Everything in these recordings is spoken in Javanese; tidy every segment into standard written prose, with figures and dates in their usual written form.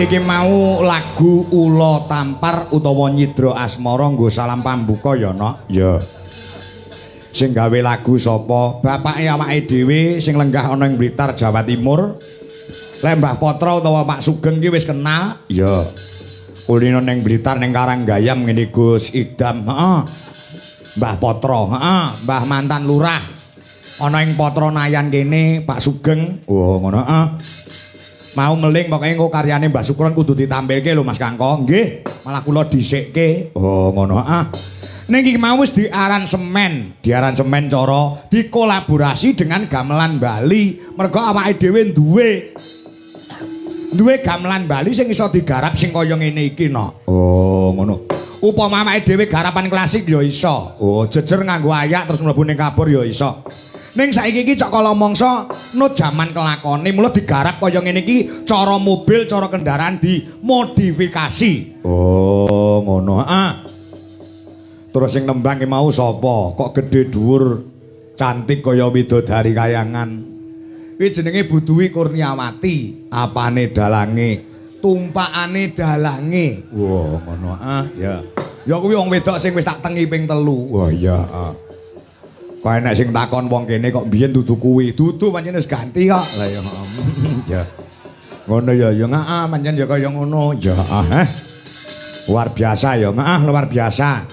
Iki mau lagu Ula Tampar utawa Nyidra Asmara nggo salam pambuka ya, Nok. Ya. Sing gawe lagu sapa? Bapake awake dhewe sing lenggah ana ing Blitar, Jawa Timur. Lek Mbah Patra utawa Pak Sugeng ki wis kenal. Ya. Kulino ning Blitar ning Karanggayam ngene Gus Idam. Heeh. Mbah Patra, heeh, Mbah mantan lurah. Ana ing Patranayan kene Pak Sugeng. Oh, ngono heeh. Mau meling pokoknya engko karyane Mbah Sukron kudu ditampilke lho Mas Kangko. Nggih, malah kula dhisikke. Oh, ngono ah. Ning iki mau wis diaransemen cara dikolaborasi dengan gamelan Bali. Mergo awake dhewe duwe gamelan Bali sing iso digarap sing kaya ngene iki, Nok. Oh, ngono. Upama awake dhewe garapan klasik ya iso. Oh, jejer nganggo ayak terus mlebu ning kabur ya iso. Ning saiki iki cok kala mangsa nut jaman kelakone mula digarap kaya ngene iki cara mobil, cara kendaraan dimodifikasi. Oh, ngono. Ah. Terus sing nembang ki mau sapa? Kok gedhe dhuwur, cantik kaya widodari kayangan. Kuwi jenenge Budhuwi Kurniawati. Apane dalange? Tumpakane dalange. Wah, ngono. Ah, ya. Ya kuwi wong wedok sing wis tak tengi ping 3. Wah, iya. Ah. Kok enek sing takon wong kene kok biyen dudu kuwi. Dudu pancen wis ganti kok. Lah ya. Ya. Ngono ya, ya heeh pancen ya kaya ngono. Ya, luar biasa ya. Heeh, luar biasa.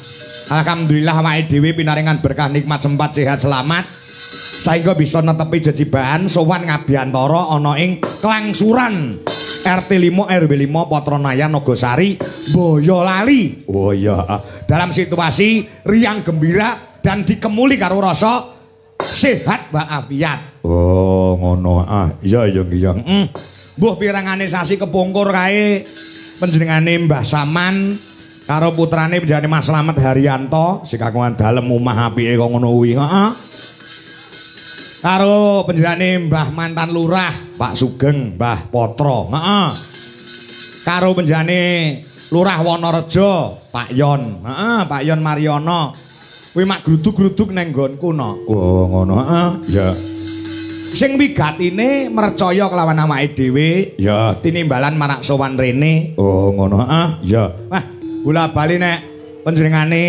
Alhamdulillah awake dhewe pinaringan berkah nikmat sempat sehat selamat. Saengga bisa netepi jejibaan sowan Ngabiantara ana ing Klangsuran. RT 5 RW 5 Patranayan Nogosari Boyolali. Oh iya. Dalam situasi riang gembira dan dikemuli karo rasa sehat walafiat. Oh, ngono. Ah, iya iya iya. Mbuh pirangane sasi kepungkur kae panjenengane Mbah Saman karo putrane panjenengane Mas Slamet Haryanto sing kagungan dalem omah apike kok ngono kuwi. Heeh. Karo panjenengane Mbah mantan lurah Pak Sugeng, Mbah Patra. Heeh. Karo panjenengane Lurah Wonorejo, Pak Yon. Heeh, Pak Yon Mariono. Kuwi mak gruduk-gruduk nang nggonku no. Oh, ngono. Heeh. Ya. Sing wigatine mercaya kelawan awake dhewe, ya tinimbalan marak sowan rene. Oh, ngono. Heeh. Ya. Wah, bola-bali nek panjenengane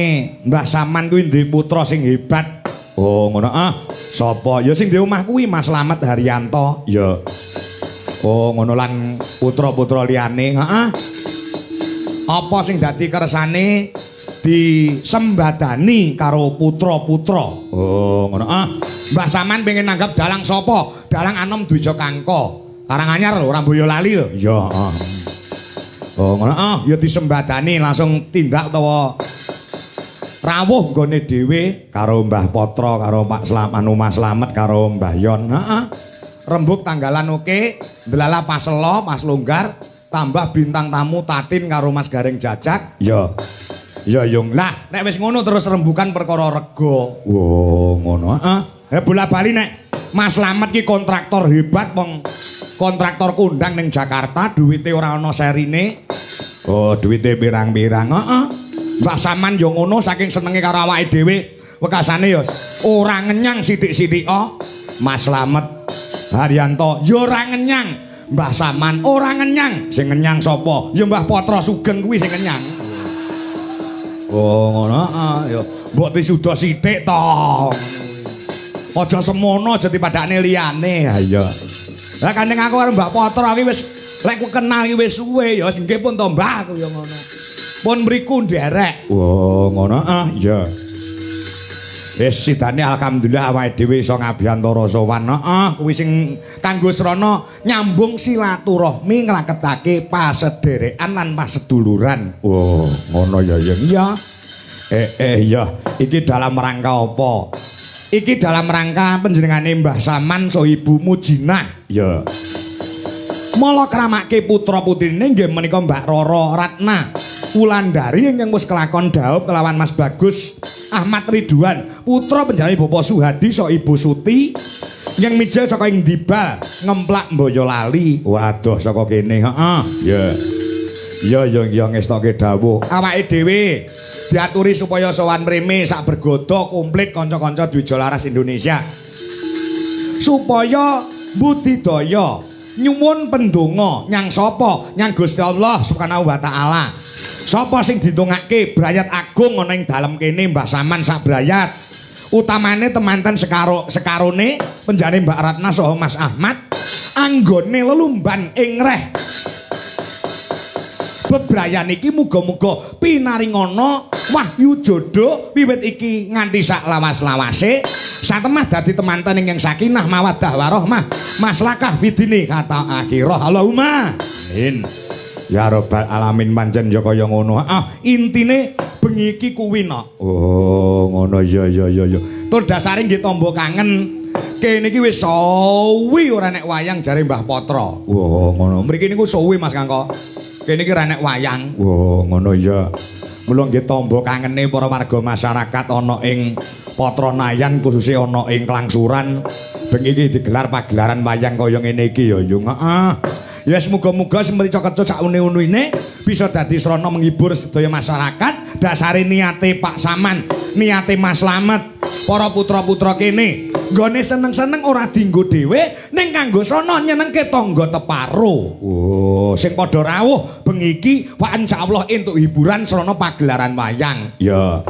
Mbah Saman kuwi duwe putra sing hebat. Oh, ngono. Sapa? Ya sing di omah kuwi Mas Slamet Haryanto. Ya. Oh, ngono lan putra-putra liyane. Heeh. Apa sing dadi kersane disembadani karo putra-putra. Oh, ngono. Mbah Saman pengen nanggap dalang sapa? Dalang Anom Dwija Kangka. Karanganyar lho, ora Boyolali lho. Ya, Oh, ngono. Ya disembadani langsung tindak utawa rawuh nggone dhewe karo Mbah Patra, karo Pak Slamet, Mas Slamet karo Mbah Yon. Heeh. Rembug tanggalan oke, delala paselo, Mas Longgar, tambah bintang tamu Tatin karo Mas Gareng Jajak. Ya. Ya yung. Lah, nek wis ngono terus rembukan perkara rega. Wo, ngono. Heeh. Bola bali nek Mas Slamet ki kontraktor hebat wong kontraktor kondang ning Jakarta, duwite ora ana serine. Oh, duwite pirang-pirang. Heeh. Mbah Saman yo ngono saking senenge karo awake dhewe. Wekasane yo ora ngenyang sithik-sithik Mas Slamet Haryanto yo ora ngenyang. Mbah Saman ora ngenyang. Sing ngenyang sapa? Ya Mbah Patra Sugeng kuwi sing ngenyang. Oh, ngono. Yo mbok disuda sithik to. Aja semono aja dipadakne liyane. Ha iya. Lah kandeng aku karo Mbak Patra iki wis lek ku kenal iki wis suwe ya nggih pun to Mbah aku ya ngono. Pun mriku nderek. Oh, ngono. Iya. Wis sidane alhamdulillah awake dhewe iso ngabiyantara sowan. Kuwi sing kanggo srana nyambung silaturahmi nglaketake pasederekan lan paseduluran. Oh, ngono ya iya. Ya, iki dalam rangka apa? Iki dalam rangka panjenengane Mbah Saman so Ibu Mujinah. Ya. Mula kramake putra-putrine nggih menika Mbak Roro Ratna Wulandari ingkang wis kelakon dhaup kelawan Mas Bagus Ahmad Ridwan, putra penjane Bapak Suhadi so Ibu Suti yang mijil saka ing Dibal ngemplak Boyolali. Waduh saka kene. Heeh. Ya. Ya ngestoke dawuh. Awake dhewe diaturi supaya sowan mrene sak bergodo komplit kanca-kanca Dwija Laras Indonesia. Supaya budidaya nyuwun pendonga nyang sapa? Nyang Gusti Allah Subhanahu wa taala. Sapa sing ditungake brayat agung ana ing dalem kene Mbah Saman sak brayat. Utamane temanten sekarone penjane Mbak Ratna saha Mas Ahmad anggone lelumban ing reh bebrayan iki muga-muga pinaringana wahyu jodoh wiwit iki nganti sak lawas-lawase satemah dadi temanten ingkang sakinah mawaddah warahmah maslakah fidini kata akhirah Allahumma amin ya rabbal alamin pancen ya kaya ngono. Intine bengi iki kuwi no. Oh ngono ya tur dasare nggih tamba kangen kene iki wis suwi ora nek wayang jare Mbah Patra. Wah ngono mriki niku suwi Mas Kangko. Kene iki ra nek wayang. Wah, ngono ya. Mula nggih tamba kangene para warga masyarakat ana ing Patranayan khususé ana ing Klangsuran. Bengi iki digelar pagelaran wayang kaya ngene iki ya, Yung. Heeh. Ya semoga-moga semrica kecut sak une-unine bisa dadi srana menghibur sedaya masyarakat. Dasare niate Pak Saman, niate Mas Slamet, para putra-putra kene. Nggone seneng-seneng ora dienggo dhewe ning kanggo srana nyenengke tangga teparo. Oh, sing padha rawuh bengi iki wae insyaallah entuk hiburan srana pagelaran wayang. Ya.